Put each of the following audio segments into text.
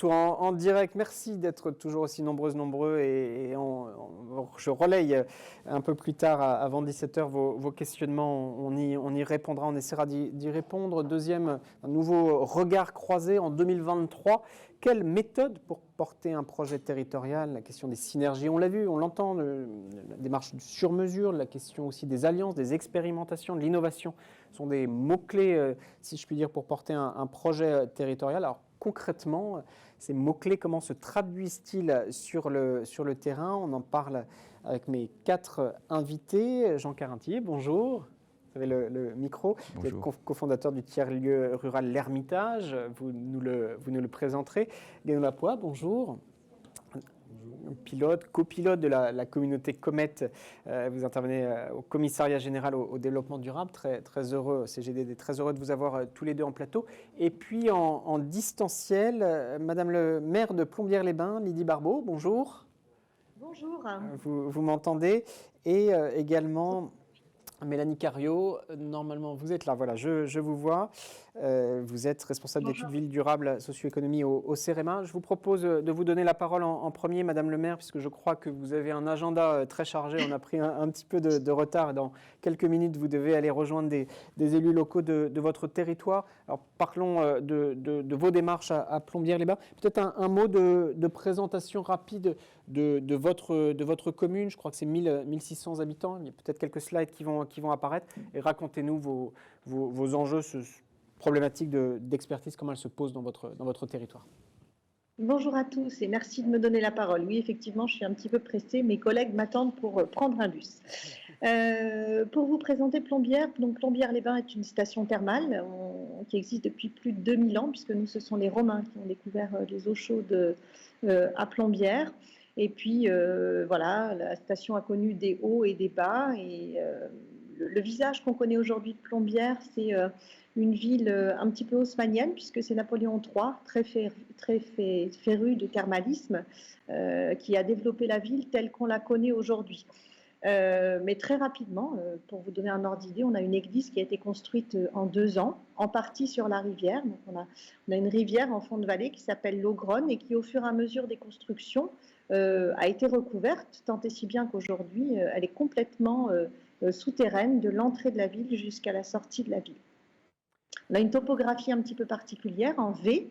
retour en direct. Merci d'être toujours aussi nombreux je relaye un peu plus tard, avant 17h, vos questionnements. On y répondra, on essaiera d'y répondre. Deuxième, un nouveau regard croisé en 2023. Quelle méthode pour porter un projet territorial? La question des synergies, on l'a vu, on l'entend, la démarche sur mesure, la question aussi des alliances, des expérimentations, de l'innovation sont des mots-clés, si je puis dire, pour porter un projet territorial. Alors concrètement, ces mots-clés, comment se traduisent-ils sur le terrain? On en parle avec mes 4 invités. Jean Carintier, bonjour. Vous avez le micro. Bonjour. Vous êtes cofondateur du tiers-lieu rural L'Ermitage. Vous nous le présenterez. Léon Lapoix, bonjour. Copilote de la communauté Comet. Vous intervenez au commissariat général au développement durable. Très heureux, CGDD, très heureux de vous avoir tous les deux en plateau. Et puis en distanciel, Madame le maire de Plombières-les-Bains, Lydie Barbeau, bonjour. Bonjour. Vous m'entendez? Et également Mélanie Cariot, normalement vous êtes là, voilà, je vous vois. Vous êtes responsable d'études ville durable, socio-économie au CEREMA. Je vous propose de vous donner la parole en premier, Madame le maire, puisque je crois que vous avez un agenda très chargé. On a pris un petit peu de retard. Dans quelques minutes, vous devez aller rejoindre des élus locaux de votre territoire. Alors parlons de vos démarches à Plombières-les-Bains. Peut-être un mot de présentation rapide de votre commune. Je crois que c'est 1600 habitants. Il y a peut-être quelques slides qui vont apparaître. Et racontez-nous vos enjeux problématiques d'expertise, comment elles se posent dans votre territoire. Bonjour à tous et merci de me donner la parole. Oui, effectivement, je suis un petit peu pressée. Mes collègues m'attendent pour prendre un bus. Pour vous présenter Plombières, donc Plombières-les-Bains est une station thermale qui existe depuis plus de 2000 ans, puisque nous, ce sont les Romains qui ont découvert les eaux chaudes à Plombières. Et puis, voilà, la station a connu des hauts et des bas. Et le visage qu'on connaît aujourd'hui de Plombières, c'est une ville un petit peu haussmannienne, puisque c'est Napoléon III, très féru de thermalisme, qui a développé la ville telle qu'on la connaît aujourd'hui. Mais très rapidement, pour vous donner un ordre d'idée, on a une église qui a été construite en 2 ans, en partie sur la rivière. Donc on a une rivière en fond de vallée qui s'appelle l'Ogronne et qui, au fur et à mesure des constructions, a été recouverte, tant et si bien qu'aujourd'hui, elle est complètement souterraine, de l'entrée de la ville jusqu'à la sortie de la ville. On a une topographie un petit peu particulière, en V,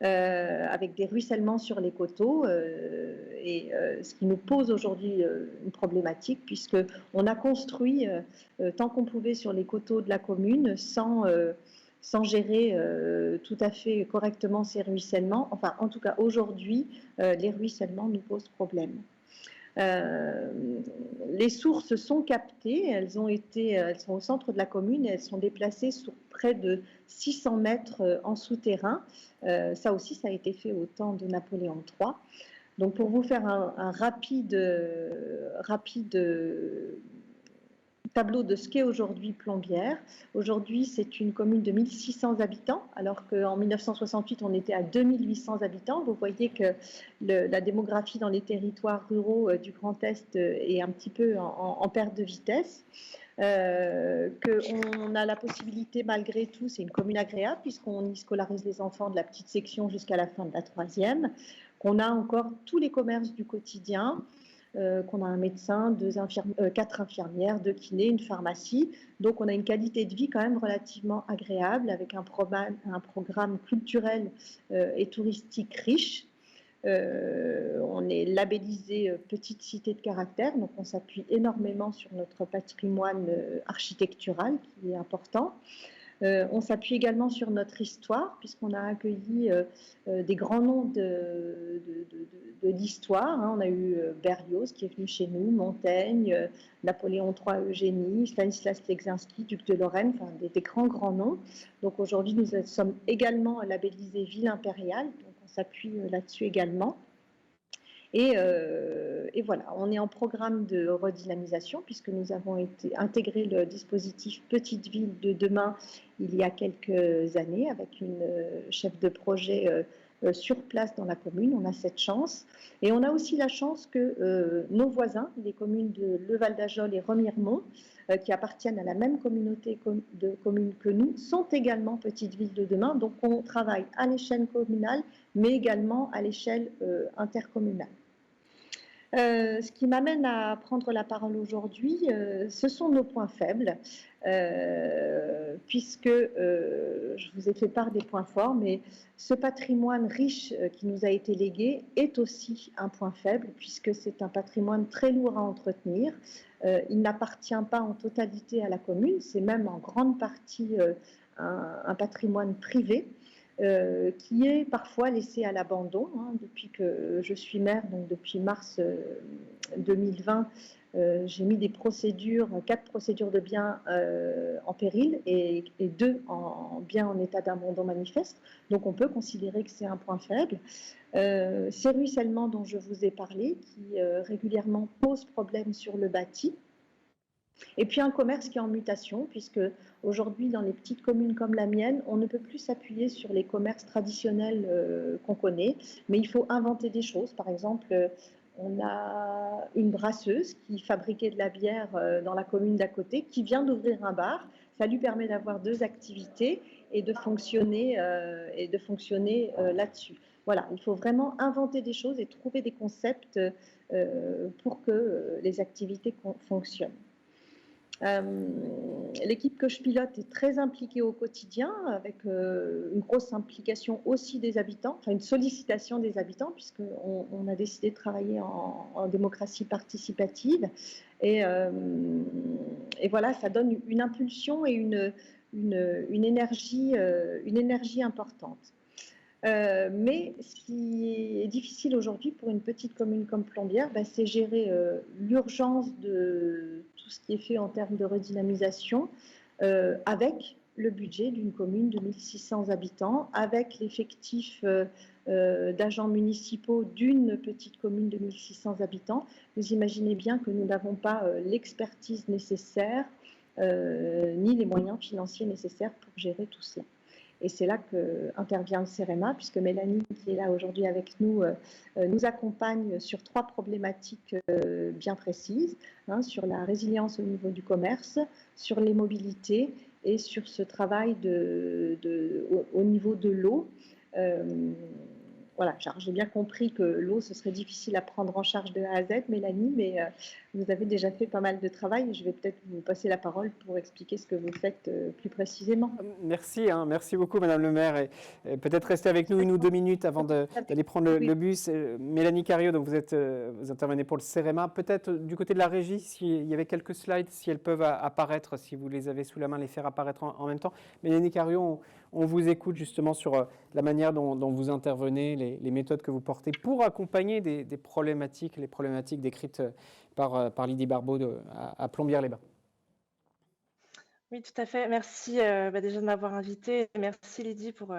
avec des ruissellements sur les coteaux, ce qui nous pose aujourd'hui une problématique, puisqu'on a construit tant qu'on pouvait sur les coteaux de la commune sans gérer tout à fait correctement ces ruissellements. Enfin, en tout cas, aujourd'hui, les ruissellements nous posent problème. Les sources sont captées, elles sont au centre de la commune et elles sont déplacées sur près de 600 mètres en souterrain. Ça aussi, ça a été fait au temps de Napoléon III. Donc pour vous faire un rapide tableau de ce qu'est aujourd'hui Plombières. Aujourd'hui, c'est une commune de 1600 habitants, alors qu'en 1968, on était à 2800 habitants. Vous voyez que la démographie dans les territoires ruraux du Grand Est est un petit peu en perte de vitesse. Qu'on a la possibilité, malgré tout, c'est une commune agréable, puisqu'on y scolarise les enfants de la petite section jusqu'à la fin de la 3e, qu'on a encore tous les commerces du quotidien, qu'on a un médecin, 4 infirmières, 2 kinés, une pharmacie. Donc on a une qualité de vie quand même relativement agréable, avec un programme culturel et touristique riche. On est labellisé petite cité de caractère, donc on s'appuie énormément sur notre patrimoine architectural qui est important. On s'appuie également sur notre histoire, puisqu'on a accueilli des grands noms de l'histoire. On a eu Berlioz qui est venu chez nous, Montaigne, Napoléon III, Eugénie, Stanislas Leczinski, duc de Lorraine, enfin des grands noms. Donc aujourd'hui, nous sommes également labellisés ville impériale, donc on s'appuie là-dessus également. Et voilà, on est en programme de redynamisation puisque nous avons intégré le dispositif Petite Ville de demain il y a quelques années avec une chef de projet sur place dans la commune. On a cette chance. Et on a aussi la chance que nos voisins, les communes de Le Val d'Ajol et Remiremont, qui appartiennent à la même communauté de communes que nous, sont également petites villes de demain. Donc on travaille à l'échelle communale, mais également à l'échelle intercommunale. Ce qui m'amène à prendre la parole aujourd'hui, ce sont nos points faibles, puisque je vous ai fait part des points forts, mais ce patrimoine riche qui nous a été légué est aussi un point faible, puisque c'est un patrimoine très lourd à entretenir. Il n'appartient pas en totalité à la commune, c'est même en grande partie un patrimoine privé. Qui est parfois laissé à l'abandon. Depuis que je suis maire, donc depuis mars 2020, j'ai mis 4 procédures de biens en péril et 2 biens en état d'abandon manifeste. Donc on peut considérer que c'est un point faible. Ces ruissellements dont je vous ai parlé, qui régulièrement posent problème sur le bâti. Et puis un commerce qui est en mutation, puisque aujourd'hui, dans les petites communes comme la mienne, on ne peut plus s'appuyer sur les commerces traditionnels qu'on connaît, mais il faut inventer des choses. Par exemple, on a une brasseuse qui fabriquait de la bière dans la commune d'à côté, qui vient d'ouvrir un bar. Ça lui permet d'avoir 2 activités et de fonctionner, là-dessus. Voilà, il faut vraiment inventer des choses et trouver des concepts pour que les activités fonctionnent. L'équipe que je pilote est très impliquée au quotidien, avec une grosse implication aussi des habitants, enfin une sollicitation des habitants, puisqu'on a décidé de travailler en démocratie participative. Et voilà, ça donne une impulsion et une énergie importante. Mais ce qui est difficile aujourd'hui pour une petite commune comme Plombières, c'est gérer l'urgence de tout ce qui est fait en termes de redynamisation avec le budget d'une commune de 1600 habitants, avec l'effectif d'agents municipaux d'une petite commune de 1600 habitants. Vous imaginez bien que nous n'avons pas l'expertise nécessaire ni les moyens financiers nécessaires pour gérer tout cela. Et c'est là qu'intervient le CEREMA, puisque Mélanie, qui est là aujourd'hui avec nous, nous accompagne sur 3 problématiques bien précises, sur la résilience au niveau du commerce, sur les mobilités et sur ce travail au niveau de l'eau. Voilà, j'ai bien compris que l'eau, ce serait difficile à prendre en charge de A à Z, Mélanie, mais vous avez déjà fait pas mal de travail et je vais peut-être vous passer la parole pour expliquer ce que vous faites plus précisément. Merci, merci beaucoup Madame le maire. Et peut-être rester avec nous 1 ou 2 minutes avant d'aller prendre le bus. Mélanie Cariou, donc vous intervenez pour le CEREMA. Peut-être du côté de la régie, s'il y avait quelques slides, si elles peuvent apparaître, si vous les avez sous la main, les faire apparaître en même temps. Mélanie Cariou, on vous écoute justement sur la manière dont vous intervenez, les méthodes que vous portez pour accompagner les problématiques décrites par Lydie Barbeau à Plombières-les-Bains. Oui, tout à fait. Merci déjà de m'avoir invitée. Merci Lydie pour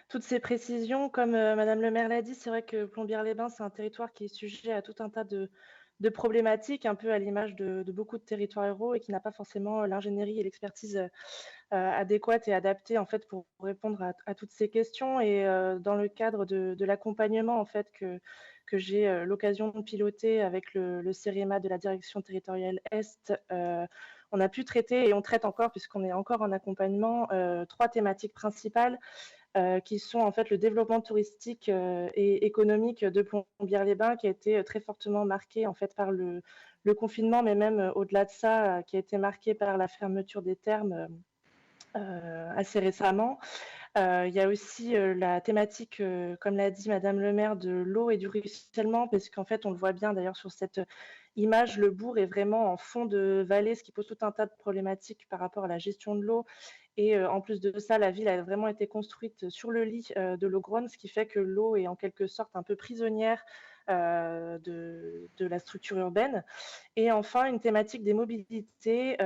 toutes ces précisions. Comme Madame le maire l'a dit, c'est vrai que Plombières-les-Bains, c'est un territoire qui est sujet à tout un tas de problématiques, un peu à l'image de beaucoup de territoires ruraux et qui n'a pas forcément l'ingénierie et l'expertise adéquate et adaptée en fait pour répondre à toutes ces questions. Et dans le cadre de l'accompagnement en fait que j'ai l'occasion de piloter avec le CEREMA de la direction territoriale Est, on a pu traiter et on traite encore, puisqu'on est encore en accompagnement, 3 thématiques principales qui sont en fait le développement touristique et économique de Plombières-les-Bains, qui a été très fortement marqué en fait par le confinement, mais même au-delà de ça, qui a été marqué par la fermeture des thermes assez récemment. Il y a aussi la thématique, comme l'a dit Madame le maire, de l'eau et du ruissellement, parce qu'en fait, on le voit bien d'ailleurs sur cette image, le bourg est vraiment en fond de vallée, ce qui pose tout un tas de problématiques par rapport à la gestion de l'eau. Et en plus de ça, la ville a vraiment été construite sur le lit de l'eau Grosne, ce qui fait que l'eau est en quelque sorte un peu prisonnière de la structure urbaine. Et enfin, une thématique des mobilités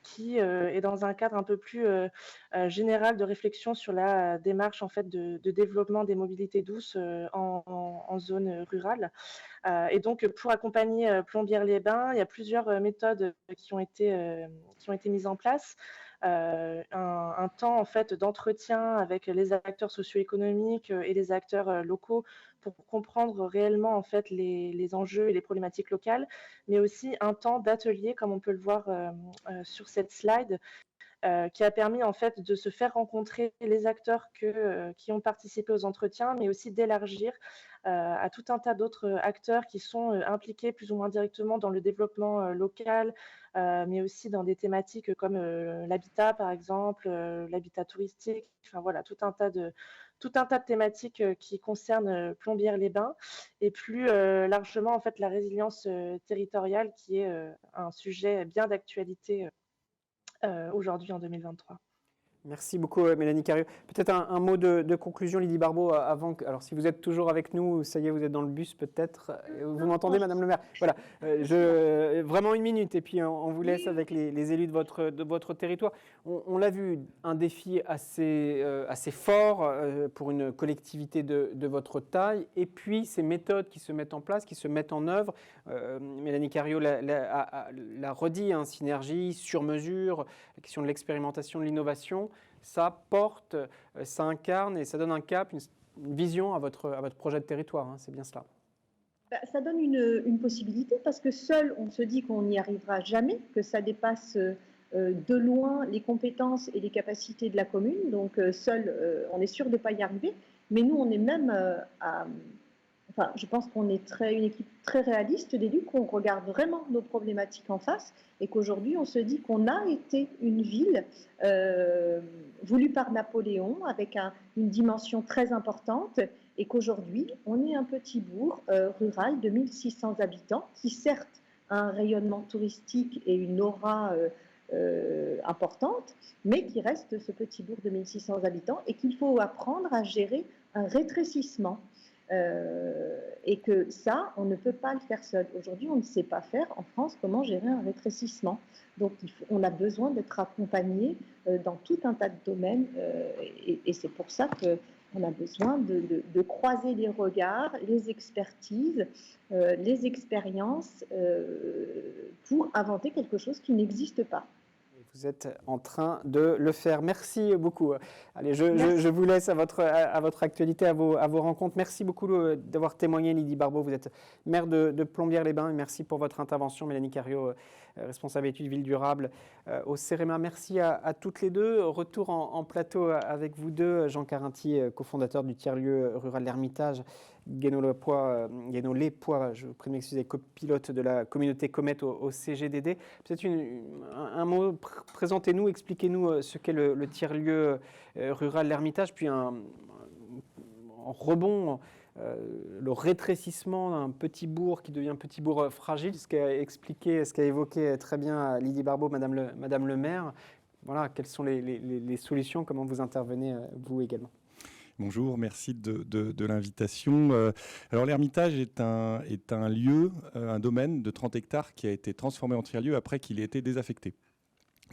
qui est dans un cadre un peu plus général de réflexion sur la démarche en fait, de développement des mobilités douces en zone rurale. Et donc, pour accompagner Plombières-les-Bains, il y a plusieurs méthodes qui ont été mises en place. un temps en fait d'entretien avec les acteurs socio-économiques et les acteurs locaux pour comprendre réellement en fait les enjeux et les problématiques locales, mais aussi un temps d'atelier, comme on peut le voir sur cette slide, qui a permis en fait de se faire rencontrer les acteurs qui ont participé aux entretiens, mais aussi d'élargir à tout un tas d'autres acteurs qui sont impliqués plus ou moins directement dans le développement local, mais aussi dans des thématiques comme l'habitat par exemple, l'habitat touristique, enfin voilà, tout un tas de thématiques qui concernent Plombières-les-Bains et plus largement en fait la résilience territoriale qui est un sujet bien d'actualité aujourd'hui en 2023. Merci beaucoup, Mélanie Cariou. Peut-être un mot de conclusion, Lydie Barbeau, avant que... Alors, si vous êtes toujours avec nous, ça y est, vous êtes dans le bus, peut-être. Vous m'entendez, Madame le maire? Voilà. Vraiment une minute, et puis on vous laisse avec les élus de votre territoire. On l'a vu, un défi assez fort pour une collectivité de votre taille, et puis ces méthodes qui se mettent en place, qui se mettent en œuvre. Mélanie Cariou l'a redit, hein, synergie, sur mesure, la question de l'expérimentation, de l'innovation. Ça porte, ça incarne et ça donne un cap, une vision à votre projet de territoire. Hein, c'est bien cela. Ça donne une possibilité parce que seul, on se dit qu'on n'y arrivera jamais, que ça dépasse de loin les compétences et les capacités de la commune. Donc seul, on est sûr de ne pas y arriver. Mais nous, on est même Enfin, je pense qu'on est une équipe très réaliste d'élus, qu'on regarde vraiment nos problématiques en face et qu'aujourd'hui, on se dit qu'on a été une ville voulue par Napoléon avec une dimension très importante et qu'aujourd'hui, on est un petit bourg rural de 1600 habitants qui, certes, a un rayonnement touristique et une aura importante, mais qui reste ce petit bourg de 1600 habitants et qu'il faut apprendre à gérer un rétrécissement. Et que ça, on ne peut pas le faire seul. Aujourd'hui, on ne sait pas faire en France comment gérer un rétrécissement. Donc, on a besoin d'être accompagné dans tout un tas de domaines et c'est pour ça qu'on a besoin de croiser les regards, les expertises, les expériences pour inventer quelque chose qui n'existe pas. Vous êtes en train de le faire. Merci beaucoup. Allez, je vous laisse à votre actualité, à vos rencontres. Merci beaucoup d'avoir témoigné, Lydie Barbeau. Vous êtes maire de Plombières-les-Bains. Merci pour votre intervention, Mélanie Cariou, responsable études ville durable au CEREMA. Merci à toutes les deux. Retour en plateau avec vous deux. Jean Carinti, cofondateur du tiers-lieu rural L'Hermitage. Guénaud Lépois, je vous prie de m'excuser, copilote de la communauté Comet au CGDD. Peut-être un mot, présentez-nous, expliquez-nous ce qu'est le tiers-lieu rural L'Hermitage, puis en rebond, le rétrécissement d'un petit bourg qui devient un petit bourg fragile, ce qu'a évoqué très bien Lydie Barbeau, Madame le maire. Voilà, quelles sont les solutions, comment vous intervenez, vous également? Bonjour, merci de l'invitation. Alors l'Hermitage est un lieu, un domaine de 30 hectares qui a été transformé en tiers-lieu après qu'il ait été désaffecté.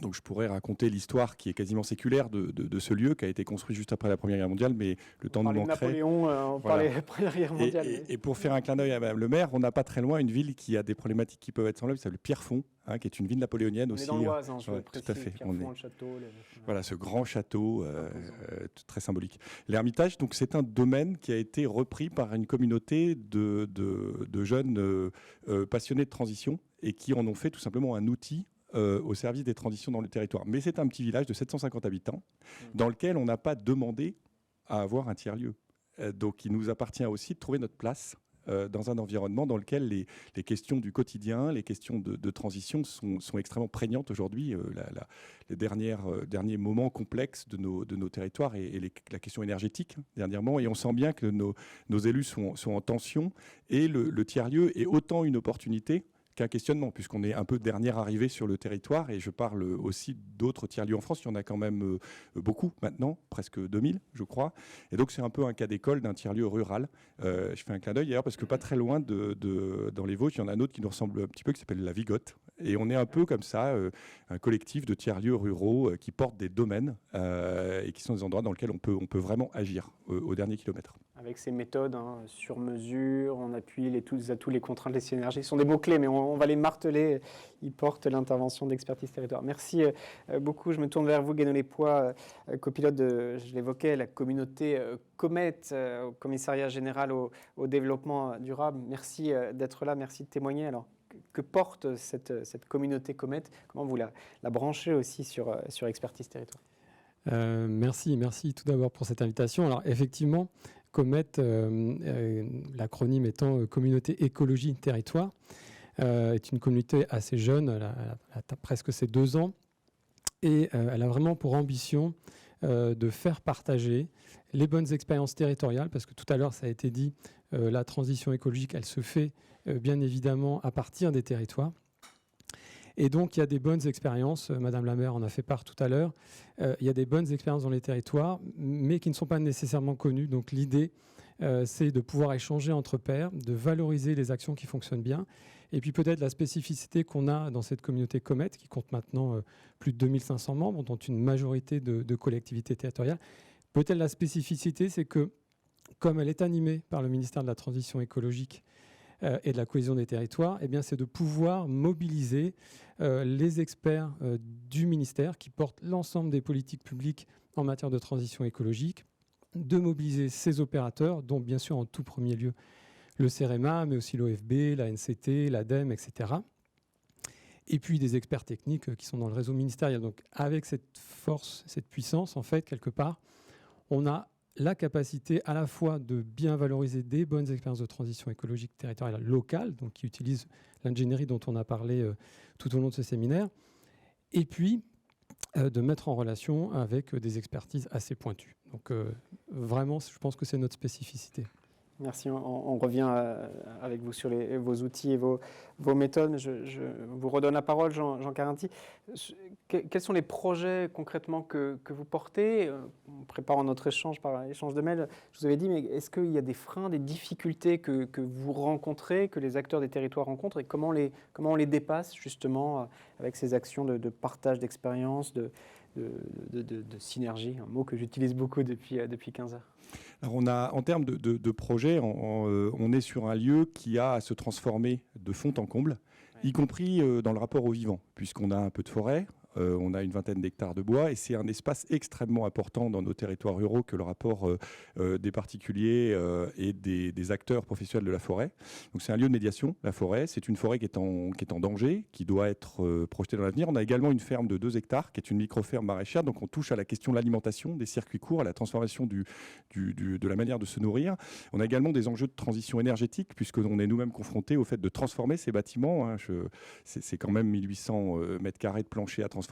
Donc je pourrais raconter l'histoire qui est quasiment séculaire de ce lieu qui a été construit juste après la Première Guerre mondiale, mais le temps nous manquerait. Napoléon, on parlait de la Première Guerre mondiale. Et pour faire un clin d'œil à Madame le maire, on n'a pas très loin une ville qui a des problématiques qui peuvent être semblables, qui s'appelle Pierrefonds, qui est une ville napoléonienne aussi. On est dans l'Oise, tout à fait. Pierrefonds, le château. Voilà, ce grand château très symbolique. L'Hermitage, donc c'est un domaine qui a été repris par une communauté de jeunes passionnés de transition et qui en ont fait tout simplement un outil au service des transitions dans le territoire. Mais c'est un petit village de 750 habitants dans lequel on n'a pas demandé à avoir un tiers-lieu. Donc il nous appartient aussi de trouver notre place dans un environnement dans lequel les questions du quotidien, les questions de transition sont extrêmement prégnantes aujourd'hui. Les derniers moments complexes de nos territoires et la question énergétique dernièrement. Et on sent bien que nos élus sont en tension et le tiers-lieu est autant une opportunité qu'un questionnement, puisqu'on est un peu dernière arrivée sur le territoire, et je parle aussi d'autres tiers-lieux en France, il y en a quand même beaucoup maintenant, presque 2000 je crois, et donc c'est un peu un cas d'école d'un tiers-lieu rural. Je fais un clin d'œil d'ailleurs, parce que pas très loin dans les Vosges, il y en a un autre qui nous ressemble un petit peu, qui s'appelle la Vigotte, Et on est un peu comme ça, un collectif de tiers-lieux ruraux qui portent des domaines et qui sont des endroits dans lesquels on peut vraiment agir au dernier kilomètre. Avec ces méthodes sur mesure, on appuie les atouts, les contraintes, les synergies. Ce sont des mots-clés, mais on va les marteler. Ils portent l'intervention d'expertise territoire. Merci beaucoup. Je me tourne vers vous, Guénolé Lespoix, copilote de, je l'évoquais, la communauté Comet, au commissariat général au développement durable. Merci d'être là, merci de témoigner. Alors, que porte cette communauté Comet? Comment vous la branchez aussi sur expertise territoire? Merci tout d'abord pour cette invitation. Alors effectivement, Comet, l'acronyme étant Communauté Écologie Territoire, est une communauté assez jeune, elle a presque ses 2 ans, et elle a vraiment pour ambition de faire partager les bonnes expériences territoriales, parce que tout à l'heure ça a été dit, la transition écologique, elle se fait bien évidemment à partir des territoires. Et donc, il y a des bonnes expériences, Madame la maire en a fait part tout à l'heure, il y a des bonnes expériences dans les territoires, mais qui ne sont pas nécessairement connues. Donc, l'idée, c'est de pouvoir échanger entre pairs, de valoriser les actions qui fonctionnent bien, et puis peut-être la spécificité qu'on a dans cette communauté Comet, qui compte maintenant plus de 2500 membres, dont une majorité de collectivités territoriales. Peut-être la spécificité, c'est que, comme elle est animée par le ministère de la Transition écologique et de la cohésion des territoires, eh bien, c'est de pouvoir mobiliser les experts du ministère qui portent l'ensemble des politiques publiques en matière de transition écologique, de mobiliser ces opérateurs, dont bien sûr en tout premier lieu le CEREMA, mais aussi l'OFB, la NCT, l'ADEME, etc. Et puis des experts techniques qui sont dans le réseau ministériel. Donc avec cette force, cette puissance, en fait, quelque part, on a la capacité à la fois de bien valoriser des bonnes expériences de transition écologique territoriale locale, donc qui utilisent l'ingénierie dont on a parlé tout au long de ce séminaire, et puis de mettre en relation avec des expertises assez pointues. Donc vraiment, je pense que c'est notre spécificité. Merci. On revient avec vous sur vos outils et vos méthodes. Je vous redonne la parole, Jean Carinti. Quels sont les projets concrètement que vous portez? En préparant notre échange par échange de mails, je vous avais dit, mais est-ce qu'il y a des freins, des difficultés que vous rencontrez, que les acteurs des territoires rencontrent, et comment on les dépasse justement avec ces actions de partage d'expérience, de synergie, un mot que j'utilise beaucoup depuis 15 heures? Alors en termes de projet, on est sur un lieu qui a à se transformer de fond en comble, y compris dans le rapport au vivant, puisqu'on a un peu de forêt, on a une vingtaine d'hectares de bois, et c'est un espace extrêmement important dans nos territoires ruraux que le rapport des particuliers et des acteurs professionnels de la forêt. Donc c'est un lieu de médiation, la forêt. C'est une forêt qui est en danger, qui doit être projetée dans l'avenir. On a également une ferme de 2 hectares, qui est une micro-ferme maraîchère. Donc on touche à la question de l'alimentation, des circuits courts, à la transformation de la manière de se nourrir. On a également des enjeux de transition énergétique, puisqu'on est nous-mêmes confrontés au fait de transformer ces bâtiments. C'est quand même 1800 mètres carrés de plancher à transformer.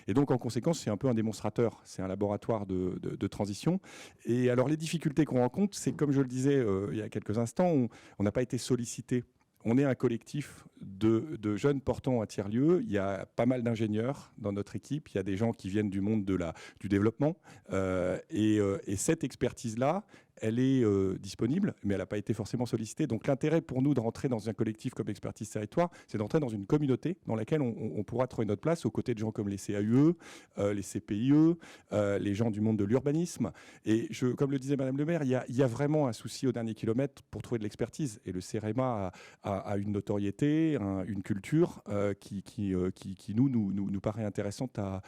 Et donc, en conséquence, c'est un peu un démonstrateur, c'est un laboratoire de transition. Et alors, les difficultés qu'on rencontre, c'est comme je le disais il y a quelques instants, on n'a pas été sollicité. On est un collectif de jeunes portant un tiers-lieu. Il y a pas mal d'ingénieurs dans notre équipe. Il y a des gens qui viennent du monde du développement. Et cette expertise-là, elle est disponible, mais elle n'a pas été forcément sollicitée. Donc l'intérêt pour nous de rentrer dans un collectif comme Expertise Territoire, c'est d'entrer dans une communauté dans laquelle on pourra trouver notre place aux côtés de gens comme les CAUE, les CPIE, les gens du monde de l'urbanisme. Et comme le disait Madame le maire, il y a vraiment un souci au dernier kilomètre pour trouver de l'expertise. Et le CEREMA a une notoriété, une culture qui nous paraît intéressante à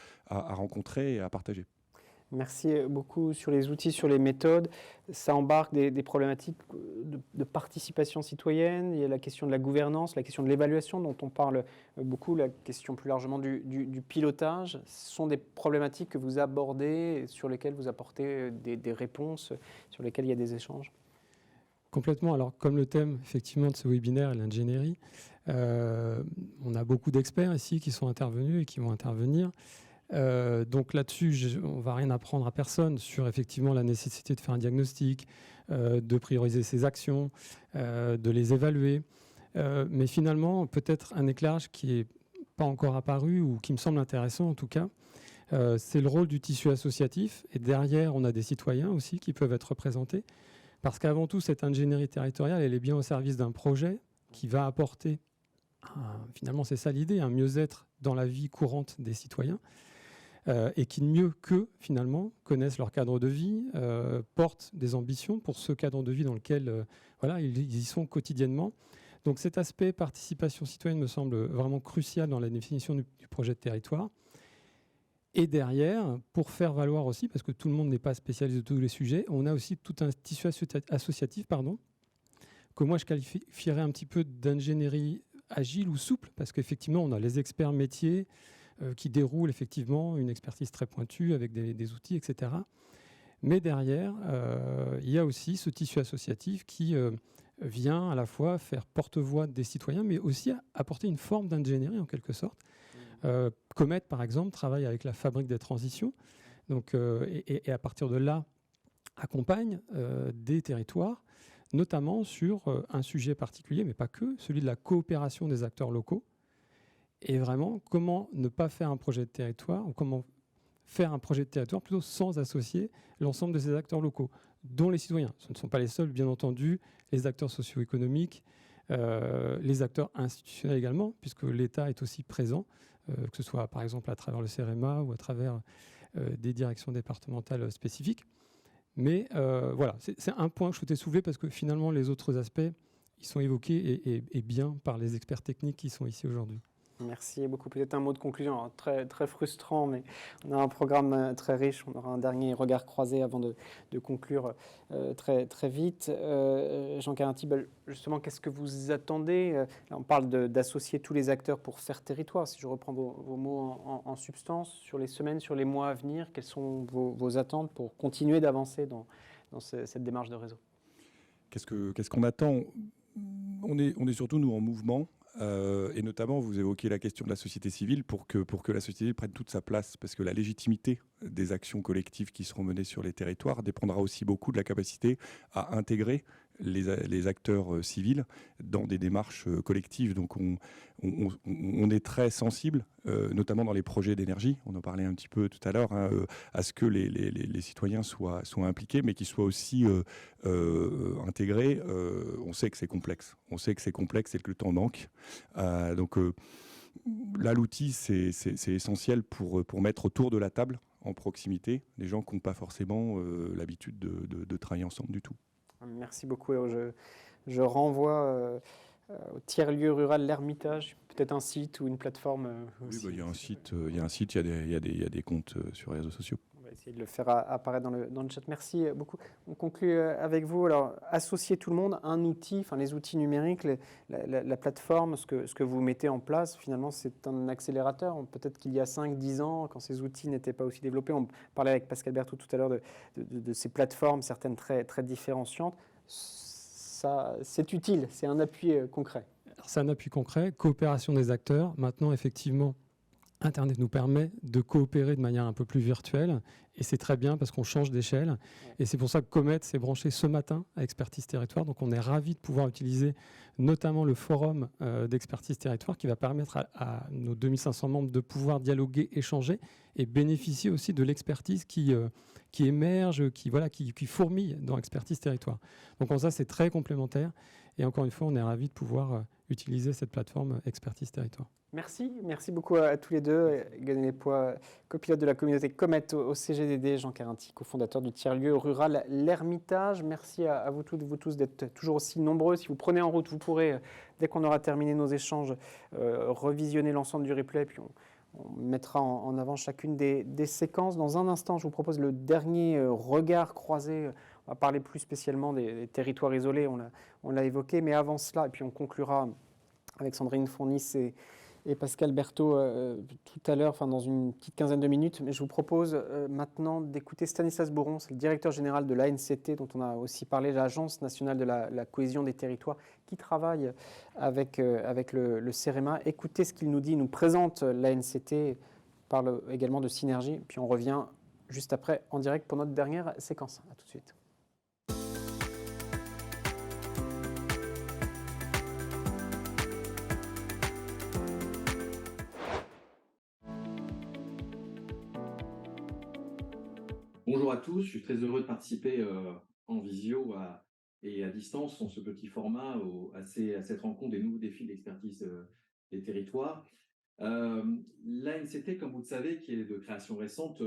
rencontrer et à partager. Merci beaucoup. Sur les outils, sur les méthodes, ça embarque des problématiques de participation citoyenne. Il y a la question de la gouvernance, la question de l'évaluation dont on parle beaucoup, la question plus largement du pilotage. Ce sont des problématiques que vous abordez, sur lesquelles vous apportez des réponses, sur lesquelles il y a des échanges. Complètement. Alors, comme le thème effectivement de ce webinaire est l'ingénierie, on a beaucoup d'experts ici qui sont intervenus et qui vont intervenir. Donc là-dessus, on ne va rien apprendre à personne sur effectivement la nécessité de faire un diagnostic, de prioriser ses actions, de les évaluer. Mais finalement, peut-être un éclairage qui n'est pas encore apparu ou qui me semble intéressant en tout cas, c'est le rôle du tissu associatif. Et derrière, on a des citoyens aussi qui peuvent être représentés. Parce qu'avant tout, cette ingénierie territoriale, elle est bien au service d'un projet qui va apporter finalement c'est ça l'idée, un mieux-être dans la vie courante des citoyens, et qui mieux qu'eux, finalement, connaissent leur cadre de vie, portent des ambitions pour ce cadre de vie dans lequel voilà, ils y sont quotidiennement. Donc cet aspect participation citoyenne me semble vraiment crucial dans la définition du projet de territoire. Et derrière, pour faire valoir aussi, parce que tout le monde n'est pas spécialiste de tous les sujets, on a aussi tout un tissu associatif, que moi je qualifierais un petit peu d'ingénierie agile ou souple, parce qu'effectivement on a les experts métiers qui déroulent effectivement une expertise très pointue avec des outils, etc. Mais derrière, il y a aussi ce tissu associatif qui vient à la fois faire porte-voix des citoyens, mais aussi apporter une forme d'ingénierie en quelque sorte. Comet, par exemple, travaille avec la Fabrique des transitions, donc, et à partir de là, accompagne des territoires, notamment sur un sujet particulier, mais pas que, celui de la coopération des acteurs locaux. Et vraiment, comment ne pas faire un projet de territoire, ou comment faire un projet de territoire plutôt sans associer l'ensemble de ces acteurs locaux, dont les citoyens. Ce ne sont pas les seuls, bien entendu, les acteurs socio-économiques, les acteurs institutionnels également, puisque l'État est aussi présent, que ce soit par exemple à travers le CEREMA ou à travers des directions départementales spécifiques. Mais voilà, c'est un point que je souhaitais soulever parce que finalement les autres aspects, ils sont évoqués et bien par les experts techniques qui sont ici aujourd'hui. Merci beaucoup. Peut-être un mot de conclusion. Alors, très, très frustrant, mais on a un programme très riche. On aura un dernier regard croisé avant de conclure très, très vite. Jean Carinti, justement, qu'est-ce que vous attendez? Là, on parle d'associer tous les acteurs pour faire territoire. Si je reprends vos mots en substance, sur les semaines, sur les mois à venir, quelles sont vos attentes pour continuer d'avancer dans cette démarche de réseau? Qu'est-ce qu'on attend? On est surtout, nous, en mouvement. Et notamment, vous évoquez la question de la société civile pour que la société civile prenne toute sa place, parce que la légitimité des actions collectives qui seront menées sur les territoires dépendra aussi beaucoup de la capacité à intégrer les acteurs civils dans des démarches collectives. Donc on est très sensible, notamment dans les projets d'énergie, on en parlait un petit peu tout à l'heure, à ce que les citoyens soient impliqués, mais qu'ils soient aussi intégrés. On sait que c'est complexe, et que le temps manque. Donc là, l'outil, c'est essentiel pour mettre autour de la table, en proximité, des gens qui n'ont pas forcément l'habitude de travailler ensemble du tout. Merci beaucoup. Je renvoie au tiers-lieu rural L'Ermitage, peut-être un site ou une plateforme. Oui, il y a un site, il y a des comptes sur les réseaux sociaux. On va essayer de le faire apparaître dans le chat. Merci beaucoup. On conclut avec vous. Alors, associer tout le monde, un outil, enfin les outils numériques, la plateforme, ce que vous mettez en place, finalement, c'est un accélérateur. Peut-être qu'il y a 5-10 ans, quand ces outils n'étaient pas aussi développés, on parlait avec Pascal Berthoud tout à l'heure de ces plateformes, certaines très, très différenciantes. Ça, c'est utile, c'est un appui concret. C'est un appui concret, coopération des acteurs. Maintenant, effectivement, Internet nous permet de coopérer de manière un peu plus virtuelle et c'est très bien parce qu'on change d'échelle. Et c'est pour ça que Comet s'est branché ce matin à Expertise Territoire. Donc on est ravis de pouvoir utiliser notamment le forum d'Expertise Territoire qui va permettre à nos 2500 membres de pouvoir dialoguer, échanger et bénéficier aussi de l'expertise qui émerge, qui fourmille dans Expertise Territoire. Donc en ça, c'est très complémentaire. Et encore une fois, on est ravis de pouvoir utiliser cette plateforme Expertise Territoire. Merci beaucoup à tous les deux. Guénel Lepoix, copilote de la communauté Comet au CGDD, Jean Carinti, cofondateur du tiers-lieu rural L'Ermitage. Merci à vous toutes, vous tous d'être toujours aussi nombreux. Si vous prenez en route, vous pourrez, dès qu'on aura terminé nos échanges, revisionner l'ensemble du replay, puis on mettra en avant chacune des séquences. Dans un instant, je vous propose le dernier regard croisé. On va parler plus spécialement des territoires isolés, on l'a évoqué, mais avant cela, et puis on conclura avec Sandrine Fournis et Pascal Berthaud tout à l'heure, dans une petite quinzaine de minutes. Mais je vous propose maintenant d'écouter Stanislas Boron, c'est le directeur général de l'ANCT, dont on a aussi parlé, l'Agence nationale de la cohésion des territoires, qui travaille avec le CEREMA. Écoutez ce qu'il nous dit, il nous présente l'ANCT, parle également de synergie, puis on revient juste après en direct pour notre dernière séquence. À tout de suite. Bonjour à tous, je suis très heureux de participer en visio et à distance, en ce petit format, à cette rencontre des nouveaux défis d'expertise des territoires. L'ANCT, comme vous le savez, qui est de création récente,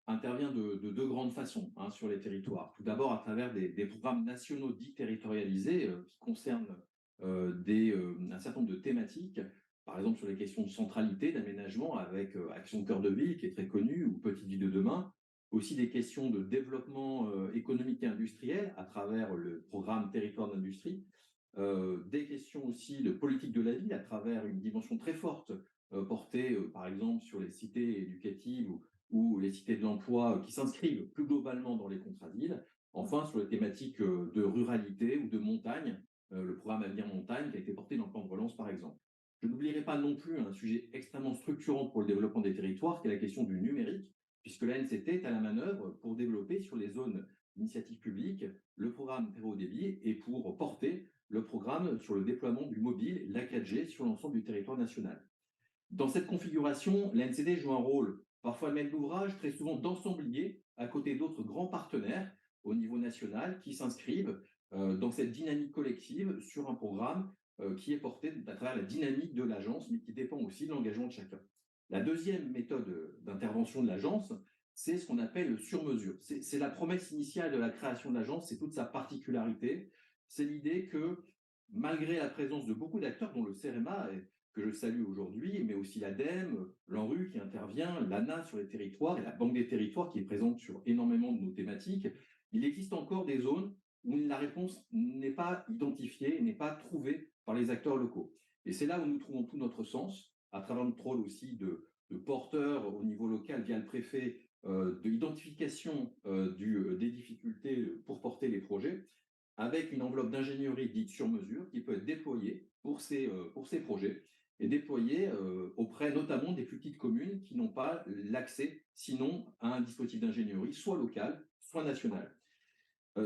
intervient de deux grandes façons sur les territoires. Tout d'abord à travers des programmes nationaux dits territorialisés qui concernent un certain nombre de thématiques, par exemple sur les questions de centralité, d'aménagement avec Action Cœur de Ville qui est très connue, ou Petite Ville de demain, aussi des questions de développement économique et industriel à travers le programme Territoire d'industrie, des questions aussi de politique de la ville à travers une dimension très forte portée par exemple sur les cités éducatives ou les cités de l'emploi qui s'inscrivent plus globalement dans les contrats de ville. Enfin, sur les thématiques de ruralité ou de montagne, le programme Avenir Montagne qui a été porté dans le plan de relance par exemple. Je n'oublierai pas non plus un sujet extrêmement structurant pour le développement des territoires, qui est la question du numérique, puisque l'ANCT est à la manœuvre pour développer sur les zones d'initiative publique le programme très haut débit et pour porter le programme sur le déploiement du mobile, la 4G, sur l'ensemble du territoire national. Dans cette configuration, l'ANCT joue un rôle parfois maître d'ouvrage, très souvent d'ensemblier, à côté d'autres grands partenaires au niveau national qui s'inscrivent dans cette dynamique collective sur un programme qui est porté à travers la dynamique de l'agence, mais qui dépend aussi de l'engagement de chacun. La deuxième méthode d'intervention de l'agence, c'est ce qu'on appelle le sur-mesure. C'est la promesse initiale de la création de l'agence, c'est toute sa particularité. C'est l'idée que, malgré la présence de beaucoup d'acteurs, dont le CEREMA, que je salue aujourd'hui, mais aussi l'ADEME, l'ANRU qui intervient, l'ANA sur les territoires et la Banque des territoires qui est présente sur énormément de nos thématiques, il existe encore des zones où la réponse n'est pas identifiée, n'est pas trouvée par les acteurs locaux. Et c'est là où nous trouvons tout notre sens, à travers notre rôle aussi de porteur au niveau local via le préfet, de l'identification des difficultés pour porter les projets, avec une enveloppe d'ingénierie dite sur mesure qui peut être déployée pour ces projets et déployée auprès notamment des plus petites communes qui n'ont pas l'accès sinon à un dispositif d'ingénierie soit local, soit national.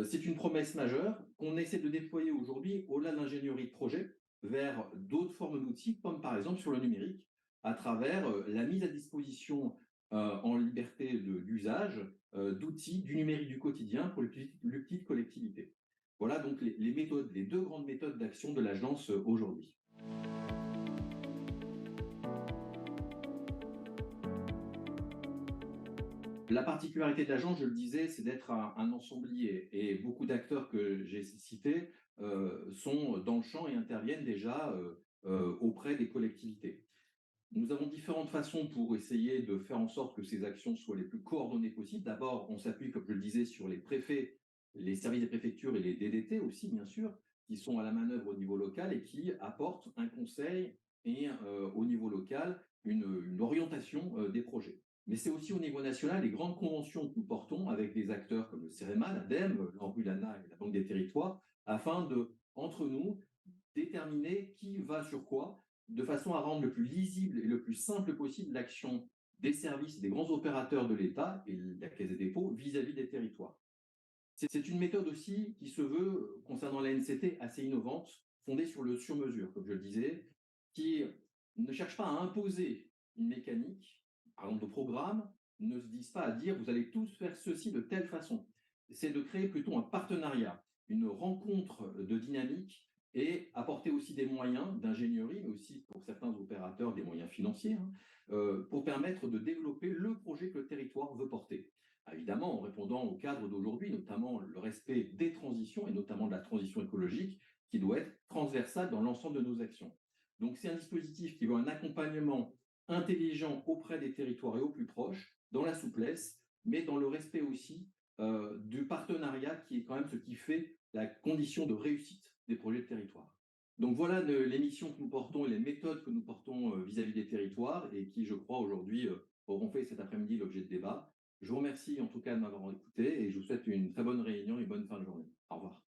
C'est une promesse majeure qu'on essaie de déployer aujourd'hui au-delà de l'ingénierie de projet vers d'autres formes d'outils, comme par exemple sur le numérique, à travers la mise à disposition en liberté d'usage d'outils du numérique du quotidien pour les petites collectivités. Voilà donc les méthodes, les deux grandes méthodes d'action de l'agence aujourd'hui. La particularité de l'agence, je le disais, c'est d'être un ensemblier. Et beaucoup d'acteurs que j'ai cités sont dans le champ et interviennent déjà auprès des collectivités. Nous avons différentes façons pour essayer de faire en sorte que ces actions soient les plus coordonnées possibles. D'abord, on s'appuie, comme je le disais, sur les préfets, les services des préfectures et les DDT aussi, bien sûr, qui sont à la manœuvre au niveau local et qui apportent un conseil et au niveau local une orientation des projets. Mais c'est aussi au niveau national les grandes conventions que nous portons avec des acteurs comme le CEREMA, l'ADEME, l'ANRU, l'ANA et la Banque des territoires, afin de, entre nous, déterminer qui va sur quoi, de façon à rendre le plus lisible et le plus simple possible l'action des services et des grands opérateurs de l'État et la Caisse des dépôts vis-à-vis des territoires. C'est une méthode aussi qui se veut, concernant la NCT, assez innovante, fondée sur le sur-mesure, comme je le disais, qui ne cherche pas à imposer une mécanique. Par exemple, nos programmes ne se disent pas à dire vous allez tous faire ceci de telle façon. C'est de créer plutôt un partenariat, une rencontre de dynamique et apporter aussi des moyens d'ingénierie, mais aussi pour certains opérateurs des moyens financiers, pour permettre de développer le projet que le territoire veut porter. Évidemment, en répondant au cadre d'aujourd'hui, notamment le respect des transitions, et notamment de la transition écologique, qui doit être transversale dans l'ensemble de nos actions. Donc c'est un dispositif qui veut un accompagnement intelligent auprès des territoires et au plus proche, dans la souplesse, mais dans le respect aussi du partenariat qui est quand même ce qui fait la condition de réussite des projets de territoire. Donc voilà les missions que nous portons et les méthodes que nous portons vis-à-vis des territoires et qui, je crois, aujourd'hui auront fait cet après-midi l'objet de débat. Je vous remercie en tout cas de m'avoir écouté et je vous souhaite une très bonne réunion et une bonne fin de journée. Au revoir.